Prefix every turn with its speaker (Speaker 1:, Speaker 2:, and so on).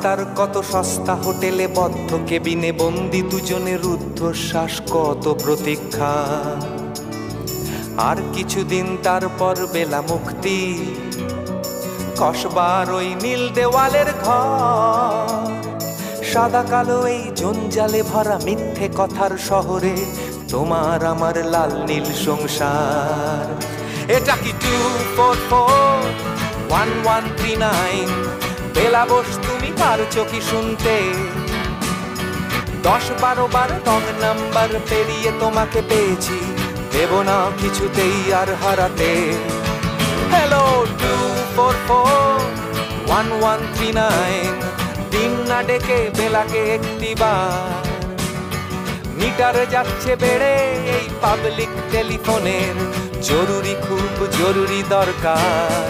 Speaker 1: তার কত সস্তা হোটেলে বদ্ধ কেবিনে বন্দি দুজনে রুদ্ধশ্বাস, কত প্রতীক্ষা। আর কিছুদিন তারপর বেলা মুক্তি, কসবার ওই নীল দেওয়ালের ঘর। সাদা কালো এই জঞ্জালে ভরা মিথ্যে কথার শহরে তোমার আমার লাল নীল সংসার। এটা কি 2441139? বেলা বস, তুমি পারছো কি শুনতে? 10-12 বার রং নাম্বার পেরিয়ে তোমাকে পেয়েছি, দেব না কিছুতেই আর হারাতে। হ্যালো 2441139, দিন না ডেকে বেলাকে একটিবার। মিটার যাচ্ছে বেড়ে এই পাবলিক টেলিফোনের, জরুরি খুব জরুরি দরকার।